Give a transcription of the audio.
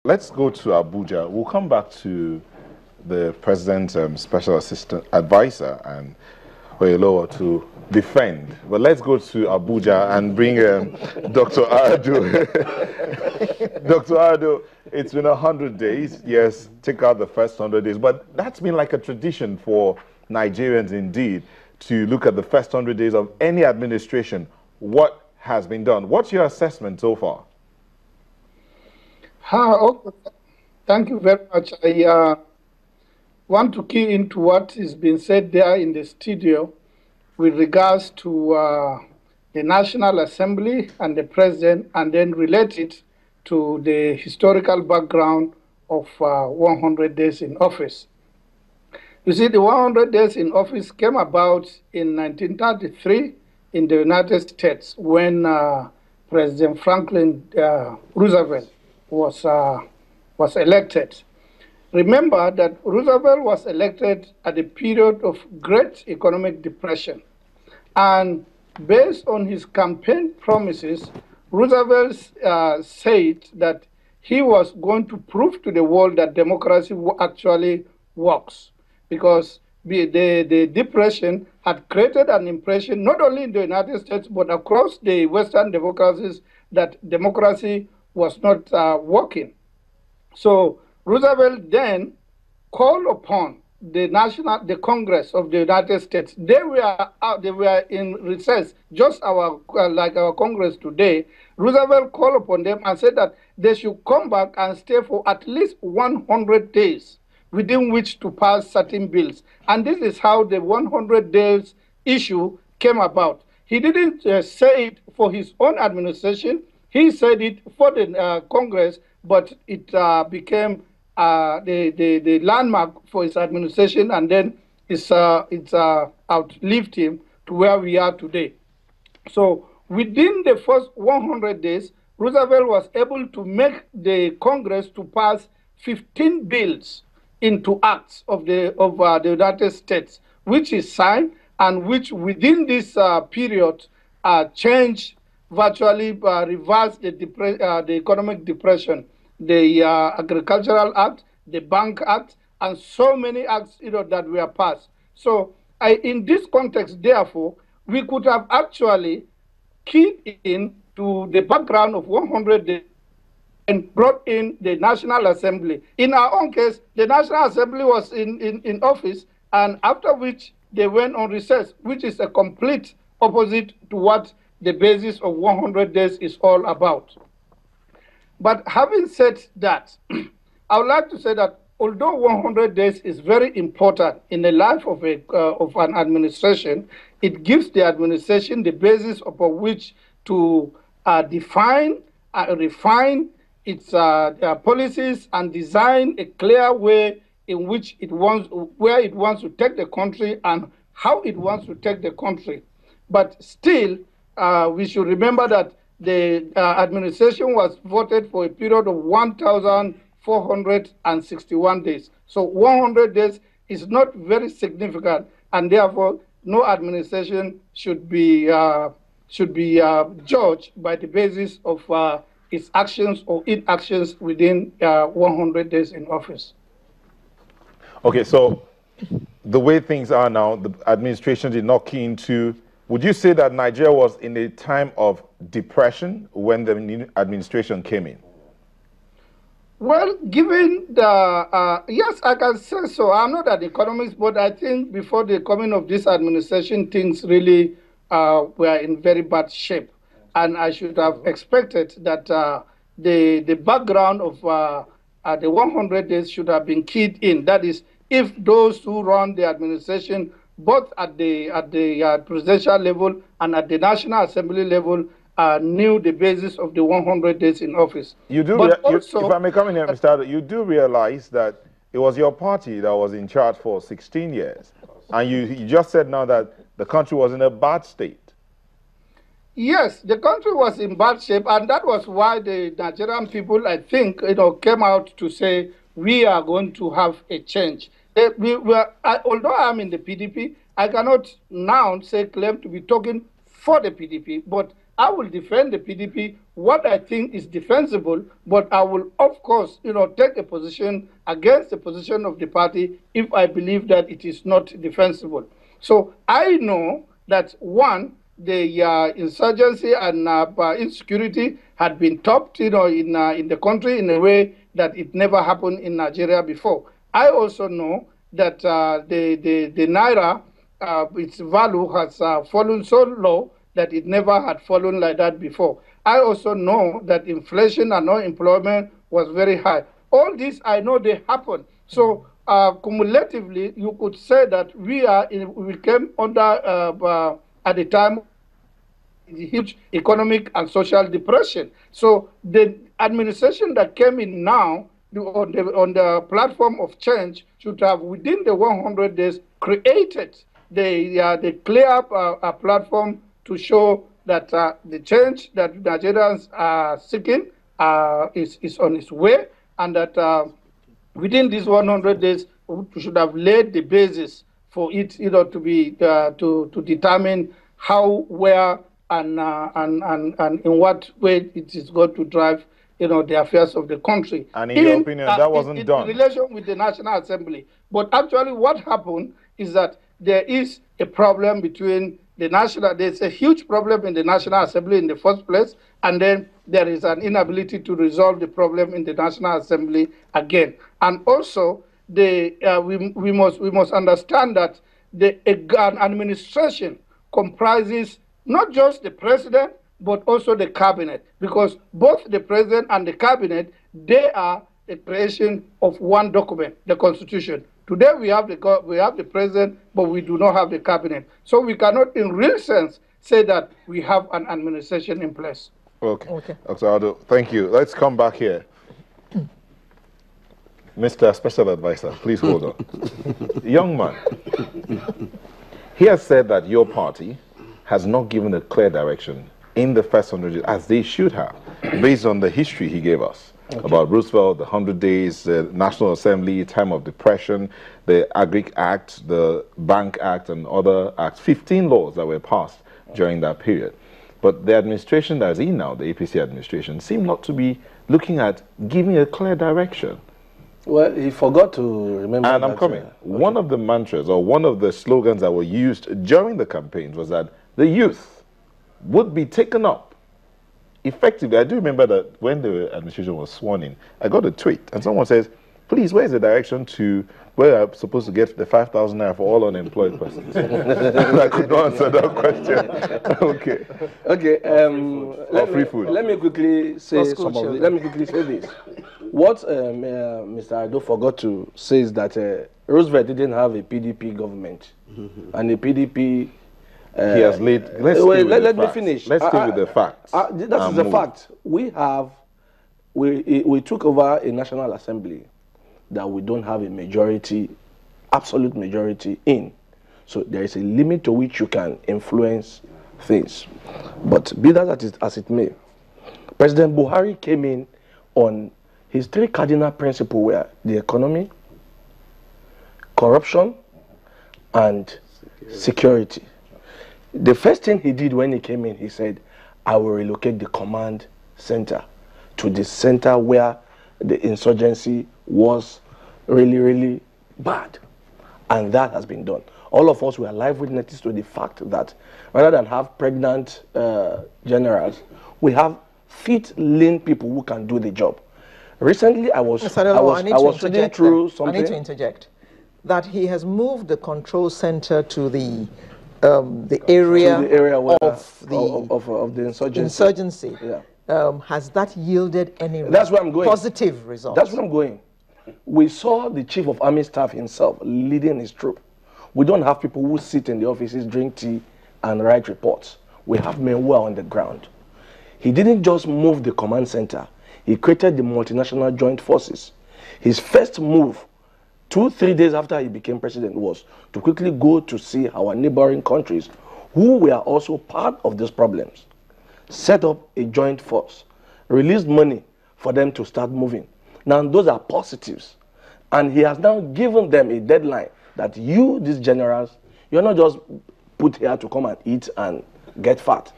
Let's go to Abuja. We'll come back to the President's Special Assistant Advisor and Oyelowo to defend. But let's go to Abuja and bring Dr. Ardo. Dr. Ardo, it's been 100 days. Yes, take out the first 100 days. But that's been like a tradition for Nigerians indeed to look at the first 100 days of any administration. What has been done? What's your assessment so far? Thank you very much. I want to key into what is being said there in the studio with regards to the National Assembly and the President, and then relate it to the historical background of 100 days in office. You see, the 100 days in office came about in 1933 in the United States when President Franklin Roosevelt was elected. Remember that Roosevelt was elected at a period of great economic depression. And based on his campaign promises, Roosevelt said that he was going to prove to the world that democracy actually works, because the depression had created an impression not only in the United States but across the Western democracies that democracy was not working. So Roosevelt then called upon the Congress of the United States. They were in recess, just like our Congress today. Roosevelt called upon them and said that they should come back and stay for at least 100 days within which to pass certain bills. And this is how the 100 days issue came about. He didn't say it for his own administration. He said it for the Congress, but it became the landmark for his administration, and then it's outlived him to where we are today. So within the first 100 days, Roosevelt was able to make the Congress to pass 15 bills into acts of the United States, which is signed and which within this period changed, virtually reversed the economic depression. The Agricultural Act, the Bank Act, and so many acts that were passed. So in this context, therefore, we could have actually keyed in to the background of 100 days and brought in the National Assembly. In our own case, the National Assembly was in office, and after which they went on recess, which is a complete opposite to what the basis of 100 days is all about. But having said that, I would like to say that although 100 days is very important in the life of an administration, it gives the administration the basis upon which to define, refine its policies and design a clear way in which where it wants to take the country and how it wants to take the country. But still, we should remember that the administration was voted for a period of 1,461 days. So 100 days is not very significant, and therefore no administration should be judged by the basis of its actions or inactions within 100 days in office. Okay, so the way things are now, the administration did not key into. Would you say that Nigeria was in a time of depression when the new administration came in? Well, given the, yes, I can say so. I'm not an economist, but I think before the coming of this administration, things really were in very bad shape. And I should have expected that the background of the 100 days should have been keyed in. That is, if those who run the administration both at the presidential level and at the National Assembly level knew the basis of the 100 days in office. You do, if I may come in here, Mr. Addo, you do realize that it was your party that was in charge for 16 years. And you just said now that the country was in a bad state. Yes, the country was in bad shape, and that was why the Nigerian people, I think, came out to say, we are going to have a change. Although I'm in the PDP, I cannot now claim to be talking for the PDP, but I will defend the PDP, what I think is defensible, but I will, of course, take a position against the position of the party if I believe that it is not defensible. So I know that, one, the insurgency and insecurity had been topped, in the country in a way that it never happened in Nigeria before. I also know that the naira, its value has fallen so low that it never had fallen like that before. I also know that inflation and unemployment was very high. All this, I know they happen. So cumulatively, you could say that we came under, at the time, the huge economic and social depression. So the administration that came in now on the platform of change should have, within the 100 days, created the clear platform to show that the change that Nigerians are seeking is on its way, and that within these 100 days we should have laid the basis for it, to be to determine how, where, and in what way it is going to drive, the affairs of the country. And in your opinion, that wasn't done? In relation with the National Assembly. But actually what happened is that there is a problem between there's a huge problem in the National Assembly in the first place, and then there is an inability to resolve the problem in the National Assembly again. And also, we must understand that an administration comprises not just the president, but also the cabinet, because both the president and the cabinet, they are the creation of one document, the Constitution. Today we have the president, but we do not have the cabinet. So we cannot, in real sense, say that we have an administration in place. Okay. Dr. Aldo, thank you. Let's come back here. Mr. Special Advisor, please hold on. Young man, he has said that your party has not given a clear direction in the first 100 years, as they should have, based on the history he gave us. Okay. About Roosevelt, the 100 days, the National Assembly, time of depression, the Agric Act, the Bank Act, and other acts, 15 laws that were passed during that period. But the administration that is in now, the APC administration, seemed not to be looking at giving a clear direction. Well, he forgot to remember. And I'm coming. Okay. One of the mantras, or one of the slogans that were used during the campaigns was that the youth would be taken up. Effectively, I do remember that when the administration was sworn in, I got a tweet, and someone says, please, where's the direction to where I'm supposed to get the 5,000 naira for all unemployed persons? I could not answer that question. Okay. Okay. Free food. Let me quickly say Let me quickly say this. What Mr. Ado forgot to say is that Roosevelt didn't have a PDP government, and the PDP. He has laid. Let me finish. Let's stay with the facts. That is the fact. We took over a National Assembly that we don't have a majority, absolute majority in. So there is a limit to which you can influence things. But be that as it may, President Buhari came in on his 3 cardinal principles were the economy, corruption, and security. The first thing he did when he came in, he said, I will relocate the command center to the center where the insurgency was really, really bad. And that has been done. All of us were live witnesses to the fact that rather than have pregnant generals, we have fit, lean people who can do the job. Recently, I was reading through something. I need to interject that he has moved the control center to the area of the insurgency. Yeah. Has that yielded any positive results? That's where I'm going. We saw the Chief of Army Staff himself leading his troop. We don't have people who sit in the offices, drink tea, and write reports. We have men who are on the ground. He didn't just move the command center. He created the multinational joint forces. His first move 2-3 days after he became president was to quickly go to see our neighboring countries who were also part of these problems, set up a joint force, released money for them to start moving. Now those are positives. And he has now given them a deadline that these generals, you're not just put here to come and eat and get fat.